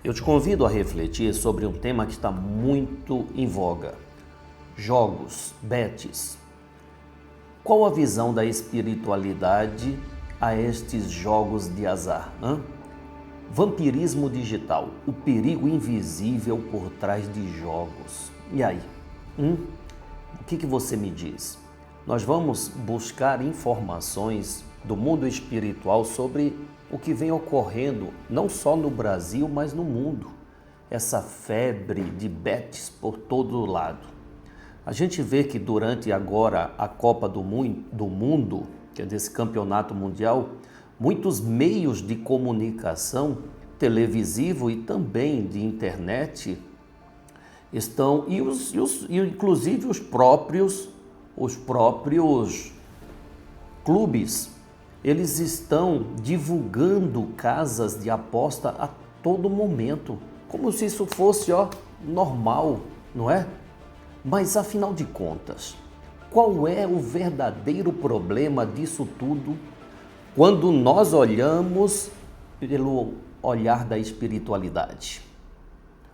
Eu te convido a refletir sobre um tema que está muito em voga: jogos, bets. Qual a visão da espiritualidade a estes jogos de azar? Vampirismo digital, o perigo invisível por trás de jogos. E aí? O que você me diz? Nós vamos buscar informações do mundo espiritual sobre o que vem ocorrendo, não só no Brasil, mas no mundo. Essa febre de bets por todo lado. A gente vê que durante agora a Copa do Mundo, que é desse campeonato mundial, muitos meios de comunicação, televisivo e também de internet, estão, inclusive os próprios clubes, eles estão divulgando casas de aposta a todo momento, como se isso fosse normal, não é? Mas afinal de contas, qual é o verdadeiro problema disso tudo quando nós olhamos pelo olhar da espiritualidade?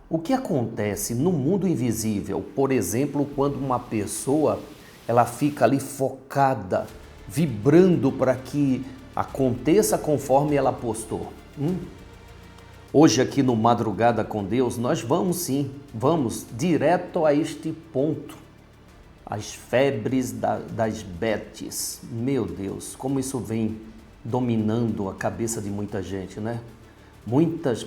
O que acontece no mundo invisível, por exemplo, quando uma pessoa ela fica ali focada, vibrando para que aconteça conforme ela apostou? Hoje aqui no Madrugada com Deus, nós vamos direto a este ponto. As febres das bets. Meu Deus, como isso vem dominando a cabeça de muita gente, né? Muitas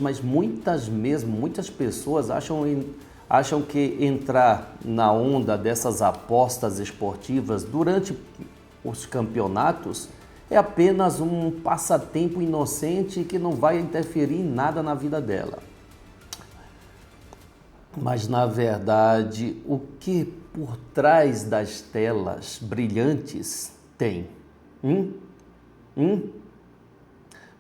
mesmo, muitas pessoas acham que entrar na onda dessas apostas esportivas durante os campeonatos é apenas um passatempo inocente que não vai interferir em nada na vida dela. Mas, na verdade, o que por trás das telas brilhantes tem?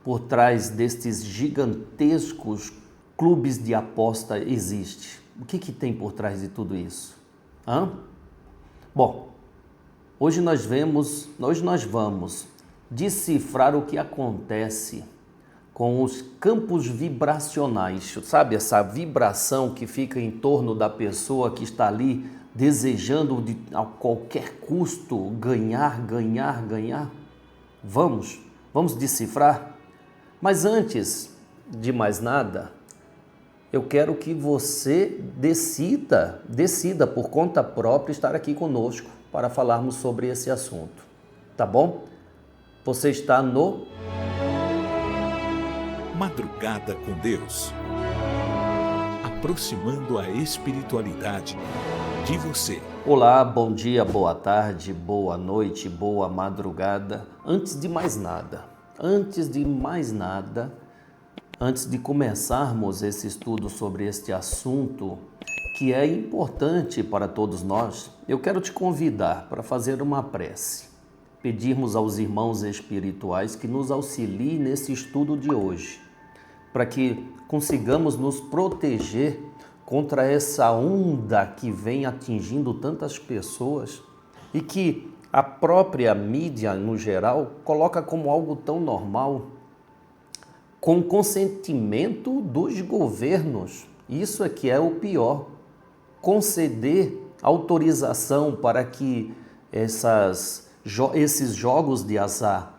Por trás destes gigantescos clubes de aposta existe? O que tem por trás de tudo isso? Bom, hoje nós vamos decifrar o que acontece com os campos vibracionais, sabe, essa vibração que fica em torno da pessoa que está ali desejando a qualquer custo ganhar. Vamos decifrar? Mas antes de mais nada, eu quero que você decida por conta própria estar aqui conosco para falarmos sobre esse assunto, tá bom? Você está no Madrugada com Deus, aproximando a espiritualidade de você. Olá, bom dia, boa tarde, boa noite, boa madrugada. Antes de começarmos esse estudo sobre este assunto, que é importante para todos nós, eu quero te convidar para fazer uma prece. Pedirmos aos irmãos espirituais que nos auxiliem nesse estudo de hoje, para que consigamos nos proteger contra essa onda que vem atingindo tantas pessoas e que a própria mídia, no geral, coloca como algo tão normal, com consentimento dos governos. Isso é que é o pior. Conceder autorização para que esses jogos de azar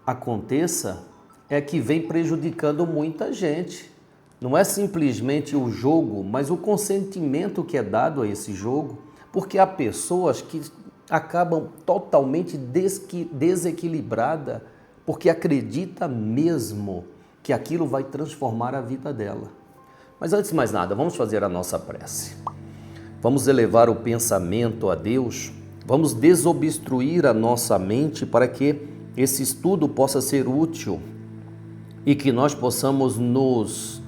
aconteça é que vem prejudicando muita gente. Não é simplesmente o jogo, mas o consentimento que é dado a esse jogo, porque há pessoas que acabam totalmente desequilibradas, porque acredita mesmo que aquilo vai transformar a vida dela. Mas antes de mais nada, vamos fazer a nossa prece. Vamos elevar o pensamento a Deus, vamos desobstruir a nossa mente para que esse estudo possa ser útil e que nós possamos nos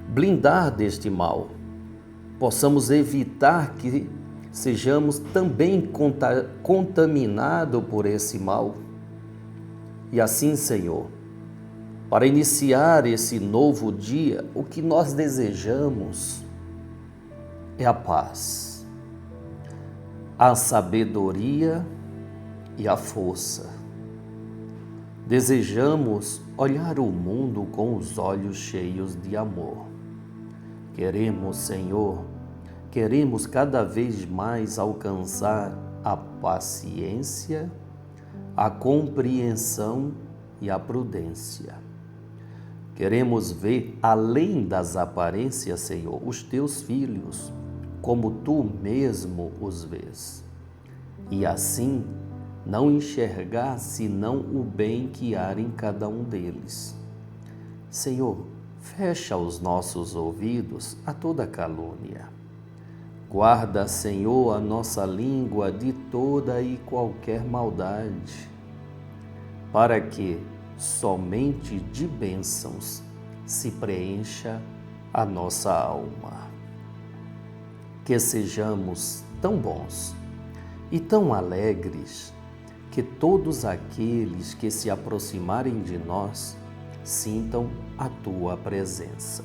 blindar deste mal, possamos evitar que sejamos também contaminados por esse mal. E assim, Senhor, para iniciar esse novo dia, o que nós desejamos é a paz, a sabedoria e a força. Desejamos olhar o mundo com os olhos cheios de amor. Queremos, Senhor, queremos cada vez mais alcançar a paciência, a compreensão e a prudência. Queremos ver além das aparências, Senhor, os teus filhos, como tu mesmo os vês. E assim, não enxergar senão o bem que há em cada um deles. Senhor, fecha os nossos ouvidos a toda calúnia. Guarda, Senhor, a nossa língua de toda e qualquer maldade, para que somente de bênçãos se preencha a nossa alma. Que sejamos tão bons e tão alegres que todos aqueles que se aproximarem de nós sintam a tua presença.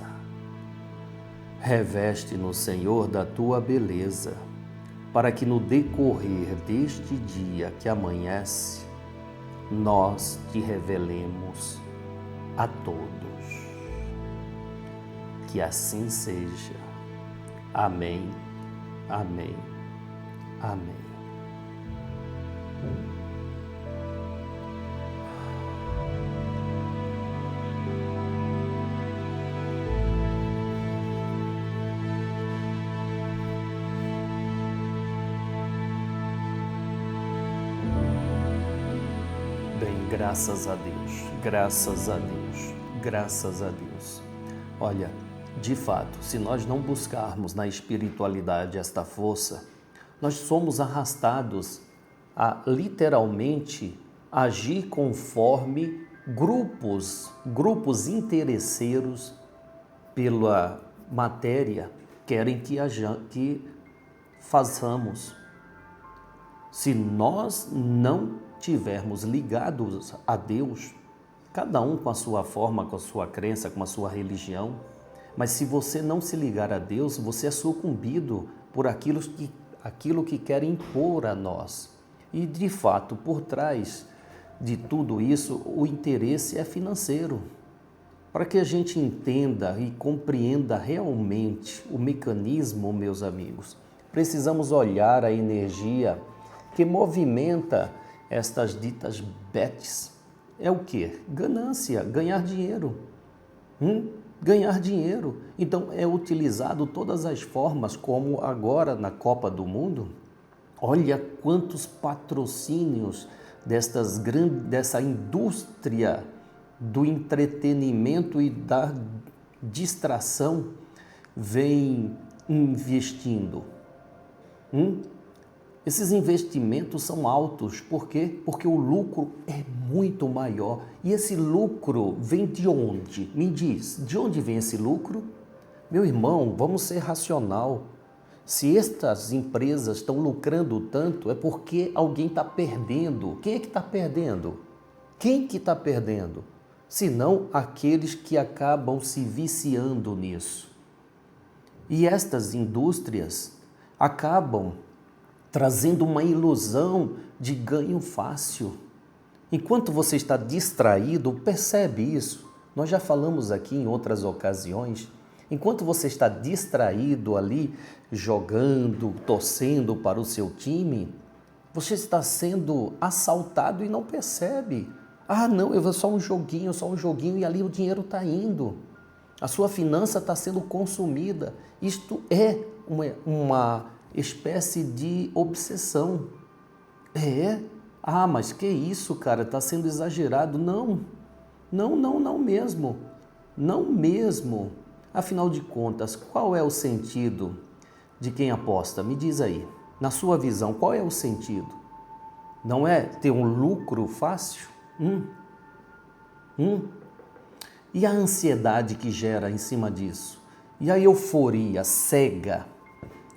Reveste-nos, Senhor, da tua beleza, para que no decorrer deste dia que amanhece, nós te revelemos a todos. Que assim seja. Amém, amém, amém. Bem, graças a Deus, graças a Deus, graças a Deus. Olha, de fato, se nós não buscarmos na espiritualidade esta força, nós somos arrastados a literalmente agir conforme grupos interesseiros pela matéria querem que façamos. Se nós não tivermos ligados a Deus, cada um com a sua forma, com a sua crença, com a sua religião, mas se você não se ligar a Deus, você é sucumbido por aquilo que querem impor a nós. E, de fato, por trás de tudo isso, o interesse é financeiro. Para que a gente entenda e compreenda realmente o mecanismo, meus amigos, precisamos olhar a energia que movimenta estas ditas bets. É o quê? Ganância, ganhar dinheiro. Ganhar dinheiro. Então, é utilizado todas as formas, como agora na Copa do Mundo. Olha quantos patrocínios dessa indústria do entretenimento e da distração vem investindo. Esses investimentos são altos. Por quê? Porque o lucro é muito maior. E esse lucro vem de onde? Me diz, de onde vem esse lucro? Meu irmão, vamos ser racional. Se estas empresas estão lucrando tanto, é porque alguém está perdendo. Quem é que está perdendo? Quem que está perdendo? Senão aqueles que acabam se viciando nisso. E estas indústrias acabam trazendo uma ilusão de ganho fácil. Enquanto você está distraído, percebe isso. Nós já falamos aqui em outras ocasiões. Enquanto você está distraído ali, jogando, torcendo para o seu time, você está sendo assaltado e não percebe. Ah, não, eu vou só um joguinho, e ali o dinheiro está indo. A sua finança está sendo consumida. Isto é uma espécie de obsessão. Mas que isso, cara, está sendo exagerado. Não mesmo. Não mesmo. Afinal de contas, qual é o sentido de quem aposta? Me diz aí, na sua visão, qual é o sentido? Não é ter um lucro fácil? E a ansiedade que gera em cima disso? E a euforia cega?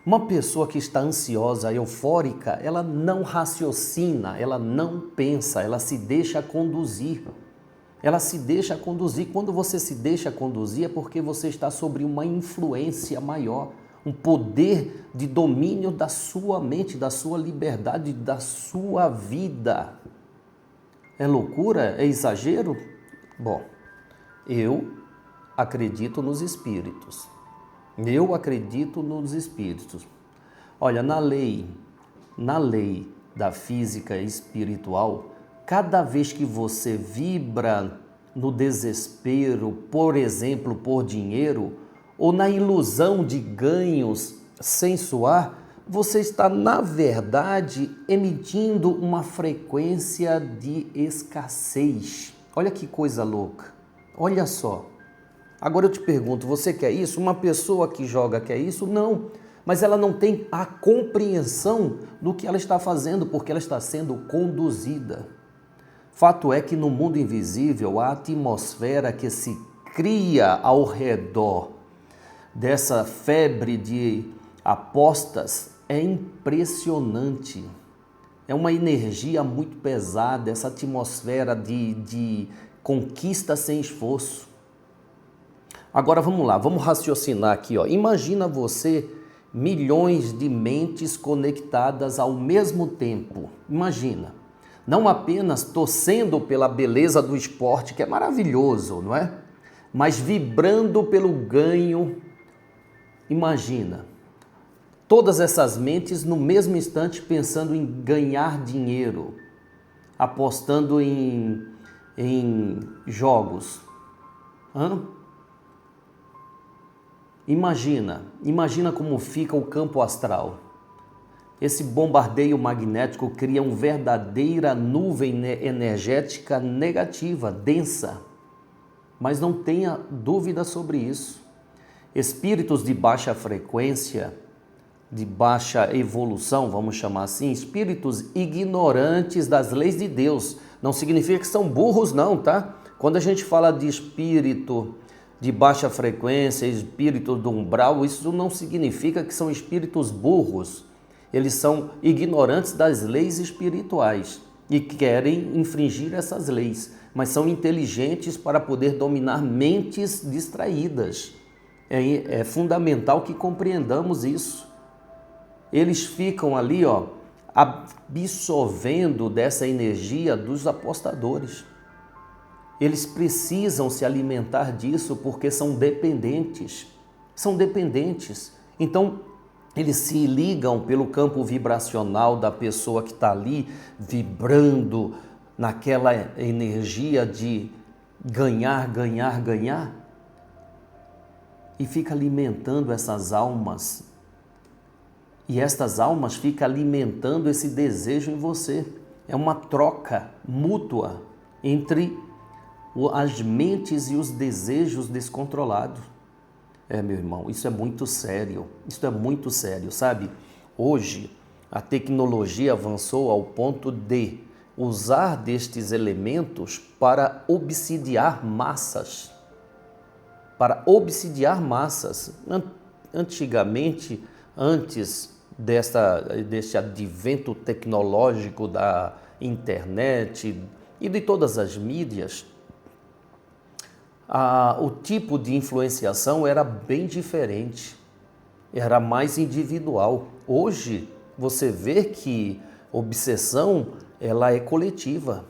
Uma pessoa que está ansiosa, eufórica, ela não raciocina, ela não pensa, ela se deixa conduzir. Ela se deixa conduzir. Quando você se deixa conduzir é porque você está sobre uma influência maior, um poder de domínio da sua mente, da sua liberdade, da sua vida. É loucura? É exagero? Bom, eu acredito nos espíritos. Eu acredito nos espíritos. Olha, na lei da física espiritual, cada vez que você vibra no desespero, por exemplo, por dinheiro, ou na ilusão de ganhos sem suar, você está, na verdade, emitindo uma frequência de escassez. Olha que coisa louca. Olha só. Agora eu te pergunto, você quer isso? Uma pessoa que joga quer isso? Não. Mas ela não tem a compreensão do que ela está fazendo, porque ela está sendo conduzida. Fato é que no mundo invisível, a atmosfera que se cria ao redor dessa febre de apostas é impressionante. É uma energia muito pesada, essa atmosfera de conquista sem esforço. Agora vamos lá, vamos raciocinar aqui, ó. Imagina você milhões de mentes conectadas ao mesmo tempo. Imagina, não apenas torcendo pela beleza do esporte, que é maravilhoso, não é? Mas vibrando pelo ganho. Imagina, todas essas mentes no mesmo instante pensando em ganhar dinheiro, apostando em jogos. Imagina como fica o campo astral. Esse bombardeio magnético cria uma verdadeira nuvem energética negativa, densa. Mas não tenha dúvida sobre isso. Espíritos de baixa frequência, de baixa evolução, vamos chamar assim, espíritos ignorantes das leis de Deus. Não significa que são burros não, tá? Quando a gente fala de espírito de baixa frequência, espírito do umbral, isso não significa que são espíritos burros. Eles são ignorantes das leis espirituais e querem infringir essas leis, mas são inteligentes para poder dominar mentes distraídas. É fundamental que compreendamos isso. Eles ficam ali, ó, absorvendo dessa energia dos apostadores. Eles precisam se alimentar disso porque são dependentes. São dependentes. Então, eles se ligam pelo campo vibracional da pessoa que está ali, vibrando naquela energia de ganhar, ganhar, ganhar. E fica alimentando essas almas. E estas almas ficam alimentando esse desejo em você. É uma troca mútua entre as mentes e os desejos descontrolados. Meu irmão, isso é muito sério. Isso é muito sério, sabe? Hoje, a tecnologia avançou ao ponto de usar destes elementos para obsidiar massas. Para obsidiar massas. Antigamente, antes deste advento tecnológico da internet e de todas as mídias, o tipo de influenciação era bem diferente, era mais individual. Hoje, você vê que obsessão, ela é coletiva.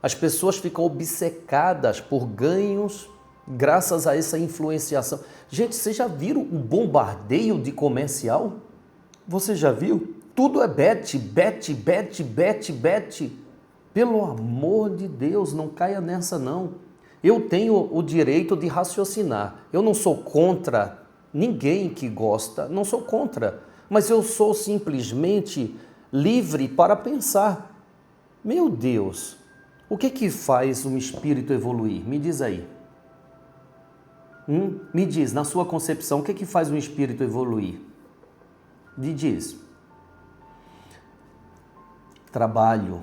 As pessoas ficam obcecadas por ganhos graças a essa influenciação. Gente, vocês já viram um bombardeio de comercial? Você já viu? Tudo é bet, bet, bet, bet, bet. Pelo amor de Deus, não caia nessa não. Eu tenho o direito de raciocinar. Eu não sou contra ninguém que gosta, não sou contra. Mas eu sou simplesmente livre para pensar. Meu Deus, o que faz um espírito evoluir? Me diz aí. Me diz, na sua concepção, o que faz um espírito evoluir? Me diz. Trabalho,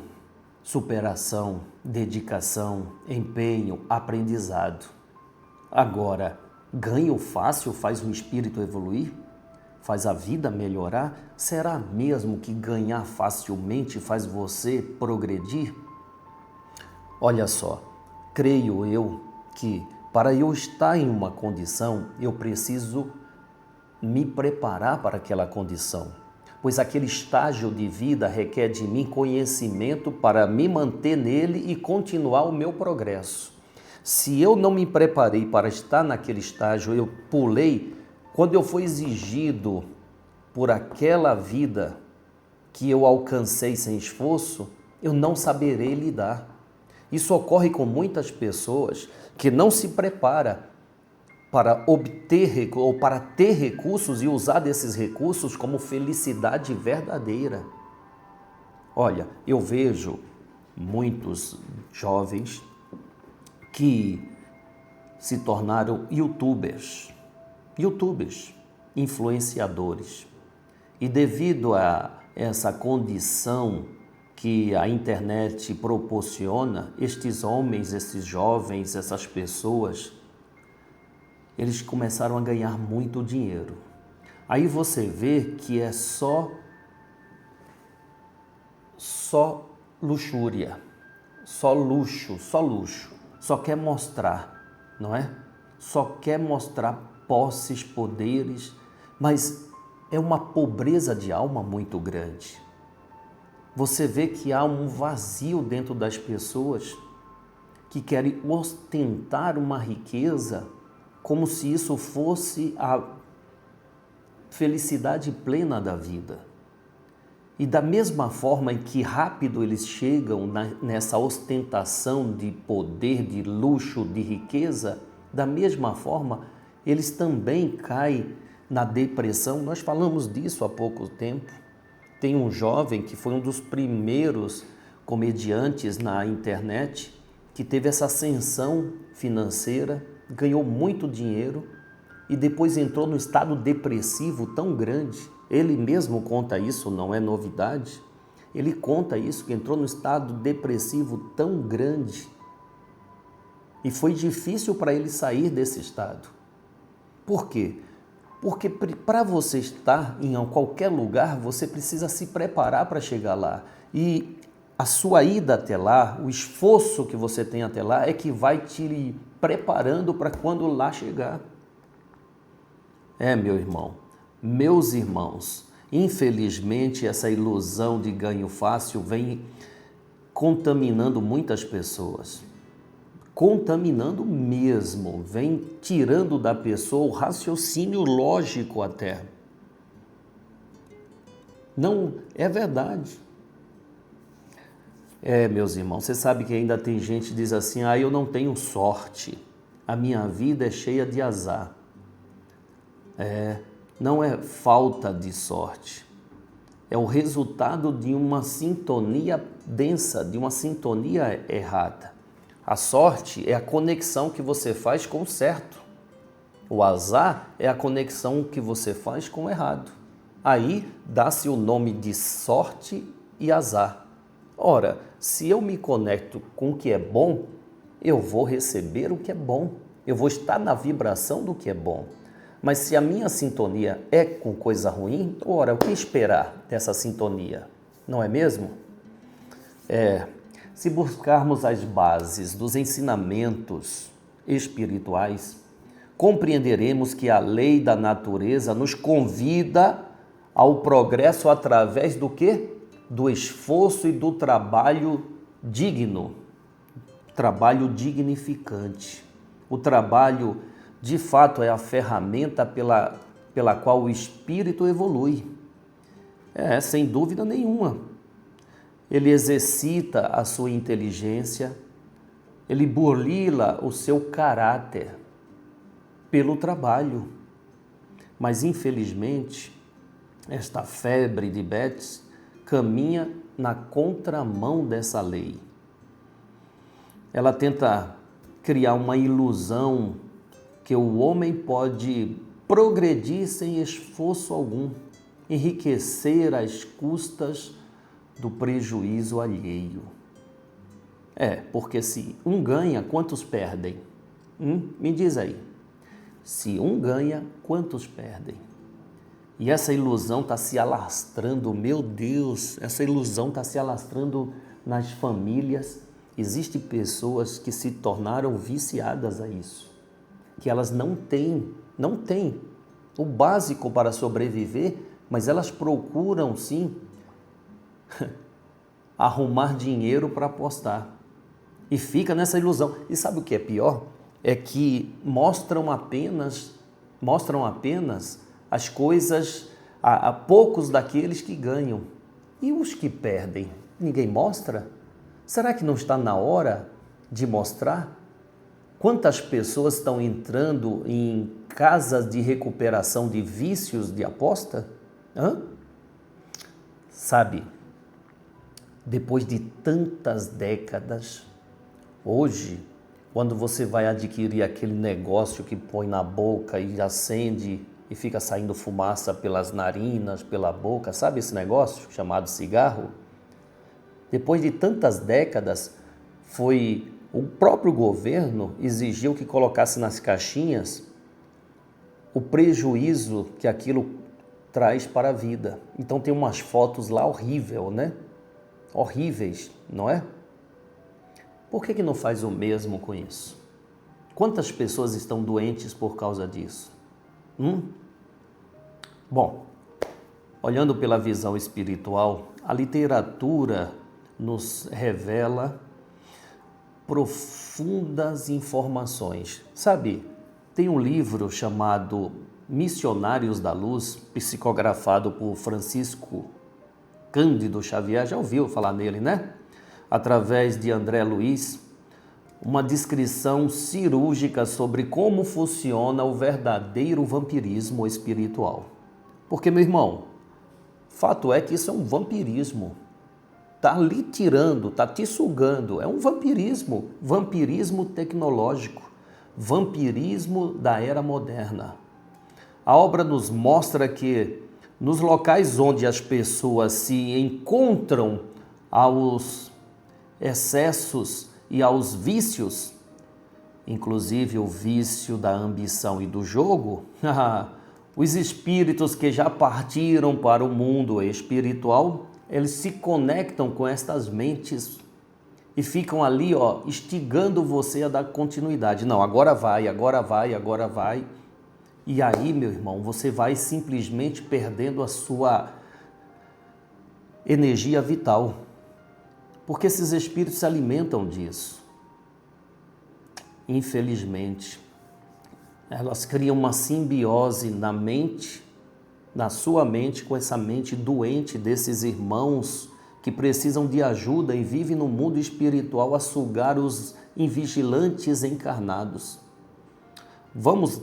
superação, dedicação, empenho, aprendizado. Agora, ganho fácil faz um espírito evoluir? Faz a vida melhorar? Será mesmo que ganhar facilmente faz você progredir? Olha só, creio eu que para eu estar em uma condição, eu preciso me preparar para aquela condição. pois aquele estágio de vida requer de mim conhecimento para me manter nele e continuar o meu progresso. Se eu não me preparei para estar naquele estágio, eu pulei, quando eu fui exigido por aquela vida que eu alcancei sem esforço, eu não saberei lidar. Isso ocorre com muitas pessoas que não se preparam para obter ou para ter recursos e usar desses recursos como felicidade verdadeira. Olha, eu vejo muitos jovens que se tornaram youtubers, influenciadores. E devido a essa condição que a internet proporciona, estes homens, esses jovens, essas pessoas, eles começaram a ganhar muito dinheiro. Aí você vê que é só luxúria, só luxo, só quer mostrar, não é? Só quer mostrar posses, poderes, mas é uma pobreza de alma muito grande. Você vê que há um vazio dentro das pessoas que querem ostentar uma riqueza como se isso fosse a felicidade plena da vida. E da mesma forma em que rápido eles chegam nessa ostentação de poder, de luxo, de riqueza, da mesma forma eles também caem na depressão. Nós falamos disso há pouco tempo. Tem um jovem que foi um dos primeiros comediantes na internet que teve essa ascensão financeira, ganhou muito dinheiro e depois entrou num estado depressivo tão grande. Ele mesmo conta isso, não é novidade. Ele conta isso, que entrou num estado depressivo tão grande e foi difícil para ele sair desse estado. Por quê? Porque para você estar em qualquer lugar, você precisa se preparar para chegar lá. E a sua ida até lá, o esforço que você tem até lá, é que vai te preparando para quando lá chegar. Meu irmão, meus irmãos, infelizmente essa ilusão de ganho fácil vem contaminando muitas pessoas. Contaminando mesmo, vem tirando da pessoa o raciocínio lógico até. Não, é verdade. Meus irmãos, você sabe que ainda tem gente que diz assim, eu não tenho sorte, a minha vida é cheia de azar. Não é falta de sorte, é o resultado de uma sintonia densa, de uma sintonia errada. A sorte é a conexão que você faz com o certo. O azar é a conexão que você faz com o errado. Aí dá-se o nome de sorte e azar. Ora, se eu me conecto com o que é bom, eu vou receber o que é bom. Eu vou estar na vibração do que é bom. Mas se a minha sintonia é com coisa ruim, ora, o que esperar dessa sintonia? Não é mesmo? Se buscarmos as bases dos ensinamentos espirituais, compreenderemos que a lei da natureza nos convida ao progresso através do quê? Do esforço e do trabalho digno, trabalho dignificante. O trabalho, de fato, é a ferramenta pela qual o espírito evolui. Sem dúvida nenhuma. Ele exercita a sua inteligência, ele burila o seu caráter pelo trabalho. Mas, infelizmente, esta febre de Betz caminha na contramão dessa lei. Ela tenta criar uma ilusão que o homem pode progredir sem esforço algum, enriquecer às custas do prejuízo alheio. Porque se um ganha, quantos perdem? Me diz aí. Se um ganha, quantos perdem? E essa ilusão está se alastrando, meu Deus, essa ilusão está se alastrando nas famílias. Existem pessoas que se tornaram viciadas a isso, que elas não têm o básico para sobreviver, mas elas procuram sim arrumar dinheiro para apostar. E fica nessa ilusão. E sabe o que é pior? É que mostram apenas as coisas a poucos daqueles que ganham. E os que perdem? Ninguém mostra? Será que não está na hora de mostrar? Quantas pessoas estão entrando em casas de recuperação de vícios de aposta? Sabe, depois de tantas décadas, hoje, quando você vai adquirir aquele negócio que põe na boca e acende e fica saindo fumaça pelas narinas, pela boca, sabe esse negócio chamado cigarro? Depois de tantas décadas, o próprio governo exigiu que colocasse nas caixinhas o prejuízo que aquilo traz para a vida. Então tem umas fotos lá horríveis, né? Horríveis, não é? Por que não faz o mesmo com isso? Quantas pessoas estão doentes por causa disso? Bom, olhando pela visão espiritual, a literatura nos revela profundas informações. Sabe, tem um livro chamado Missionários da Luz, psicografado por Francisco Cândido Xavier, já ouviu falar nele, né? Através de André Luiz, uma descrição cirúrgica sobre como funciona o verdadeiro vampirismo espiritual. Porque, meu irmão, fato é que isso é um vampirismo. Está lhe tirando, está te sugando. É um vampirismo, vampirismo tecnológico, vampirismo da era moderna. A obra nos mostra que nos locais onde as pessoas se encontram aos excessos e aos vícios, inclusive o vício da ambição e do jogo, os espíritos que já partiram para o mundo espiritual, eles se conectam com estas mentes e ficam ali, instigando você a dar continuidade. Não, agora vai, agora vai, agora vai. E aí, meu irmão, você vai simplesmente perdendo a sua energia vital. Porque esses espíritos se alimentam disso. Infelizmente, elas criam uma simbiose na mente, na sua mente, com essa mente doente desses irmãos que precisam de ajuda e vivem no mundo espiritual a sugar os invigilantes encarnados. Vamos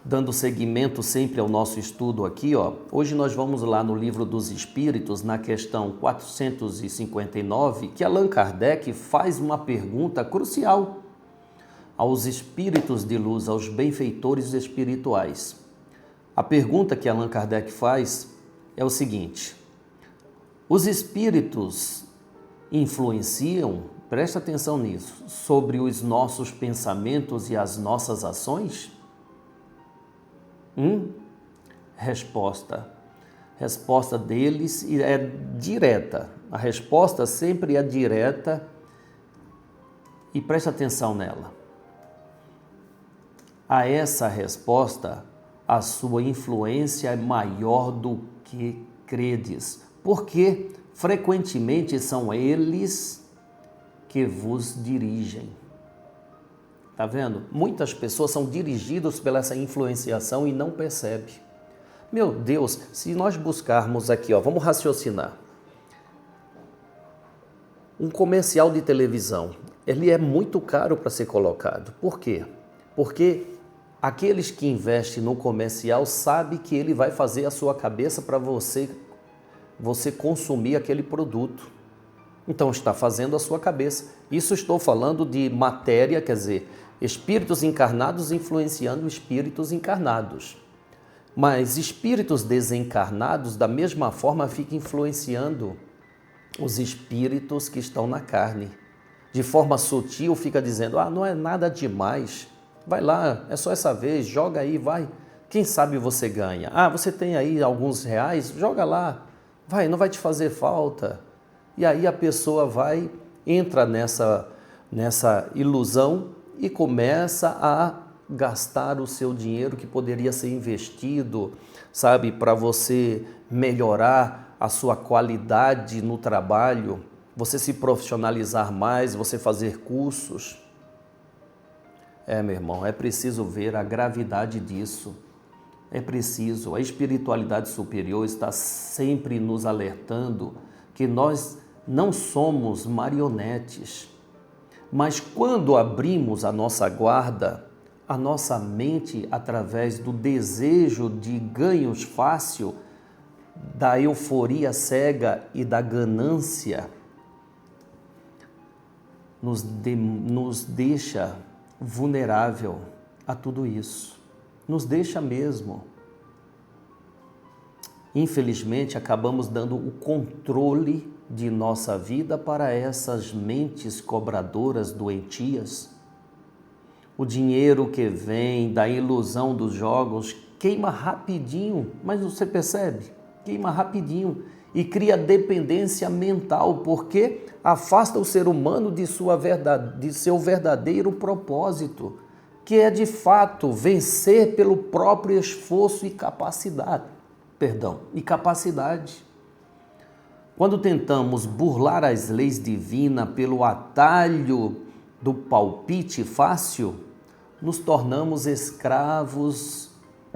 dando seguimento sempre ao nosso estudo aqui, Hoje nós vamos lá no Livro dos Espíritos, na questão 459, que Allan Kardec faz uma pergunta crucial aos espíritos de luz, aos benfeitores espirituais. A pergunta que Allan Kardec faz é o seguinte: os espíritos influenciam, presta atenção nisso, sobre os nossos pensamentos e as nossas ações? Resposta deles é direta. A resposta sempre é direta e presta atenção nela. A essa resposta, a sua influência é maior do que credes, porque frequentemente são eles que vos dirigem. Tá vendo? Muitas pessoas são dirigidas pela essa influenciação e não percebem. Meu Deus, se nós buscarmos aqui, vamos raciocinar. Um comercial de televisão, ele é muito caro para ser colocado. Por quê? Porque aqueles que investem no comercial sabem que ele vai fazer a sua cabeça para você consumir aquele produto. Então está fazendo a sua cabeça. Isso estou falando de matéria, quer dizer, espíritos encarnados influenciando espíritos encarnados. Mas espíritos desencarnados, da mesma forma, ficam influenciando os espíritos que estão na carne. De forma sutil, fica dizendo, não é nada demais, vai lá, é só essa vez, joga aí, vai. Quem sabe você ganha. Você tem aí alguns reais, joga lá, vai, não vai te fazer falta. E aí a pessoa entra nessa ilusão e começa a gastar o seu dinheiro que poderia ser investido, sabe, para você melhorar a sua qualidade no trabalho, você se profissionalizar mais, você fazer cursos. Meu irmão, é preciso ver a gravidade disso. É preciso, a espiritualidade superior está sempre nos alertando que nós não somos marionetes. Mas quando abrimos a nossa guarda, a nossa mente, através do desejo de ganhos fácil, da euforia cega e da ganância, nos deixa vulnerável a tudo isso. Nos deixa mesmo. Infelizmente, acabamos dando o controle de nossa vida para essas mentes cobradoras doentias. O dinheiro que vem da ilusão dos jogos queima rapidinho, mas você percebe? Queima rapidinho e cria dependência mental, porque afasta o ser humano de seu verdadeiro propósito, que é de fato vencer pelo próprio esforço e capacidade. Quando tentamos burlar as leis divinas pelo atalho do palpite fácil, nos tornamos escravos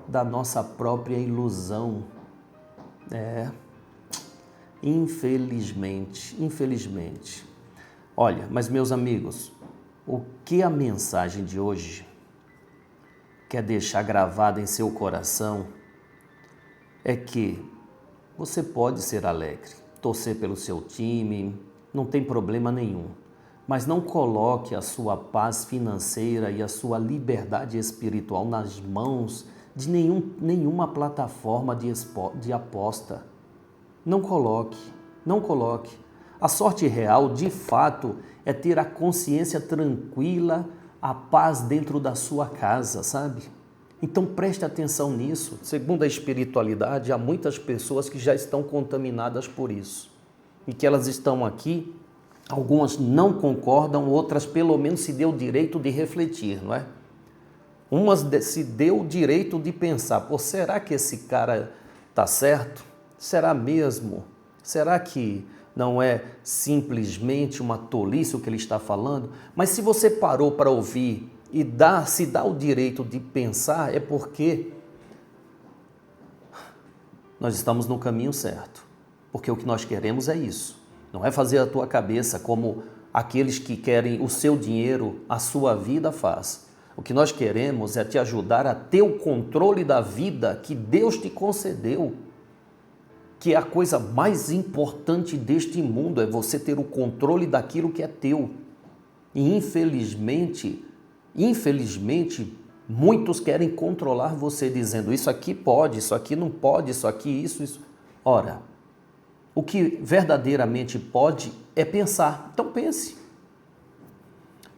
da nossa própria ilusão. Infelizmente. Olha, mas meus amigos, o que a mensagem de hoje quer deixar gravada em seu coração é que você pode ser alegre, torcer pelo seu time, não tem problema nenhum, mas não coloque a sua paz financeira e a sua liberdade espiritual nas mãos de nenhuma plataforma de aposta. Não coloque. A sorte real, de fato, é ter a consciência tranquila, a paz dentro da sua casa, sabe? Então preste atenção nisso. Segundo a espiritualidade, há muitas pessoas que já estão contaminadas por isso. E que elas estão aqui, algumas não concordam, outras pelo menos se deu o direito de refletir, não é? Umas se deu o direito de pensar, será que esse cara está certo? Será mesmo? Será que não é simplesmente uma tolice o que ele está falando? Mas se você parou para ouvir e se dá o direito de pensar, é porque nós estamos no caminho certo. Porque o que nós queremos é isso. Não é fazer a tua cabeça como aqueles que querem o seu dinheiro, a sua vida faz. O que nós queremos é te ajudar a ter o controle da vida que Deus te concedeu. Que é a coisa mais importante deste mundo, é você ter o controle daquilo que é teu. E infelizmente, muitos querem controlar você, dizendo isso aqui pode, isso aqui não pode, isso aqui, isso. Ora, o que verdadeiramente pode é pensar. Então pense.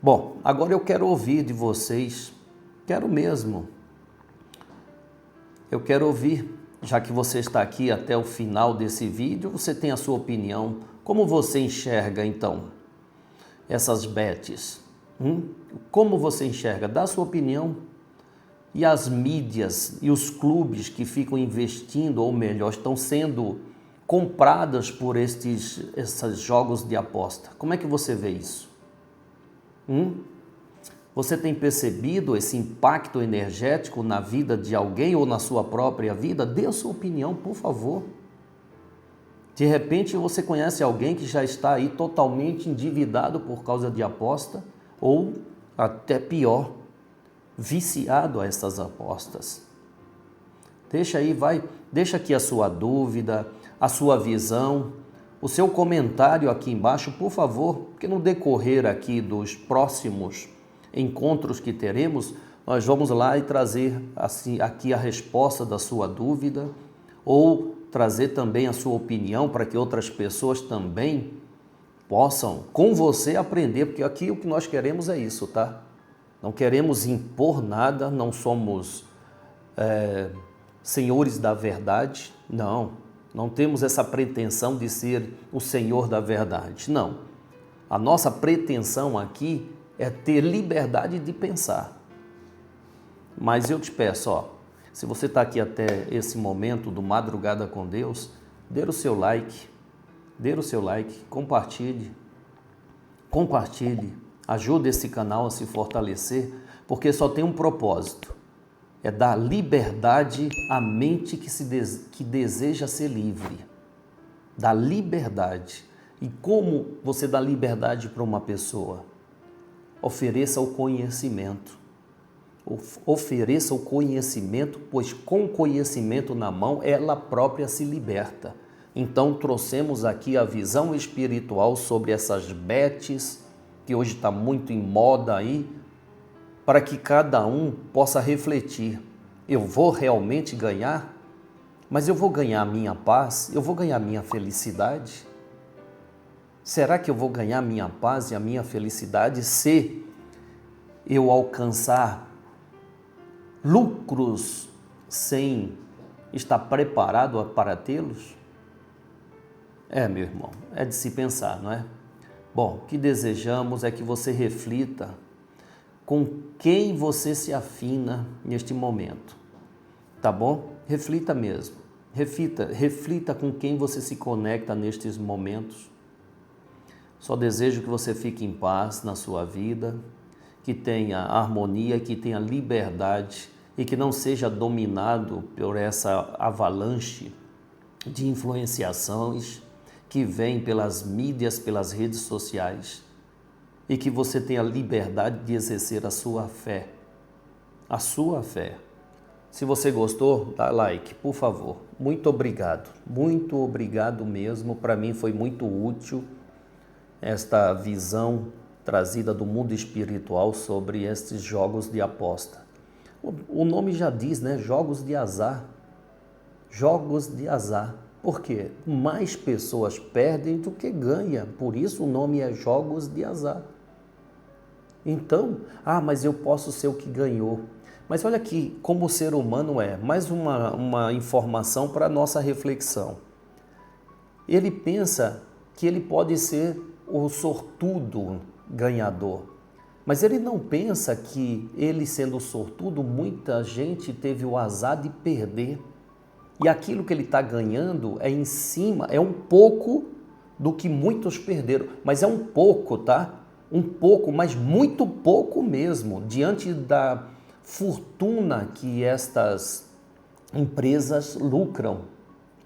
Bom, agora eu quero ouvir de vocês, quero mesmo. Eu quero ouvir, já que você está aqui até o final desse vídeo, você tem a sua opinião. Como você enxerga, então, essas bets? Como você enxerga? Dá a sua opinião. E as mídias e os clubes que ficam investindo, ou melhor, estão sendo compradas por esses jogos de aposta. Como é que você vê isso? Você tem percebido esse impacto energético na vida de alguém ou na sua própria vida? Dê a sua opinião, por favor. De repente você conhece alguém que já está aí totalmente endividado por causa de aposta ou até pior, viciado a essas apostas. Deixa aqui a sua dúvida, a sua visão, o seu comentário aqui embaixo, por favor, porque no decorrer aqui dos próximos encontros que teremos, nós vamos lá e trazer assim, aqui a resposta da sua dúvida ou trazer também a sua opinião para que outras pessoas também possam com você aprender, porque aqui o que nós queremos é isso, tá? Não queremos impor nada, não somos senhores da verdade, não temos essa pretensão de ser o senhor da verdade, não. A nossa pretensão aqui é ter liberdade de pensar. Mas eu te peço, ó, se você está aqui até esse momento do Madrugada com Deus, dê o seu like, compartilhe, ajude esse canal a se fortalecer, porque só tem um propósito, é dar liberdade à mente que deseja ser livre, dar liberdade. E como você dá liberdade para uma pessoa? Ofereça o conhecimento. Ofereça o conhecimento, pois com o conhecimento na mão, ela própria se liberta. Então, trouxemos aqui a visão espiritual sobre essas bets, que hoje está muito em moda aí, para que cada um possa refletir. Eu vou realmente ganhar? Mas eu vou ganhar a minha paz? Eu vou ganhar a minha felicidade? Será que eu vou ganhar a minha paz e a minha felicidade se eu alcançar lucros sem estar preparado para tê-los? Meu irmão, é de se pensar, não é? Bom, o que desejamos é que você reflita com quem você se afina neste momento, tá bom? Reflita mesmo, reflita com quem você se conecta nestes momentos. Só desejo que você fique em paz na sua vida, que tenha harmonia, que tenha liberdade e que não seja dominado por essa avalanche de influenciações que vem pelas mídias, pelas redes sociais, e que você tenha liberdade de exercer a sua fé. A sua fé. Se você gostou, dá like, por favor. Muito obrigado mesmo. Para mim foi muito útil esta visão trazida do mundo espiritual sobre estes jogos de aposta. O nome já diz, né? Jogos de azar. Jogos de azar. Por quê? Mais pessoas perdem do que ganham. Por isso o nome é jogos de azar. Então, mas eu posso ser o que ganhou. Mas olha aqui como o ser humano é. Mais uma informação para a nossa reflexão. Ele pensa que ele pode ser o sortudo ganhador. Mas ele não pensa que ele sendo sortudo, muita gente teve o azar de perder. E aquilo que ele está ganhando é em cima, é um pouco do que muitos perderam. Mas é um pouco, tá? Um pouco, mas muito pouco mesmo, diante da fortuna que estas empresas lucram.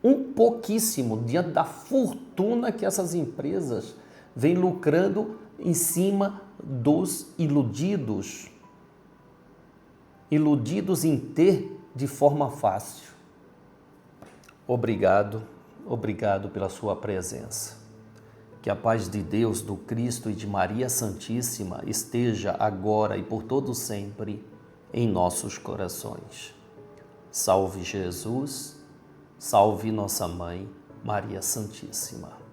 Um pouquíssimo, diante da fortuna que essas empresas vêm lucrando em cima dos iludidos. Iludidos em ter de forma fácil. Obrigado pela sua presença. Que a paz de Deus, do Cristo e de Maria Santíssima esteja agora e por todo sempre em nossos corações. Salve Jesus, salve nossa Mãe, Maria Santíssima.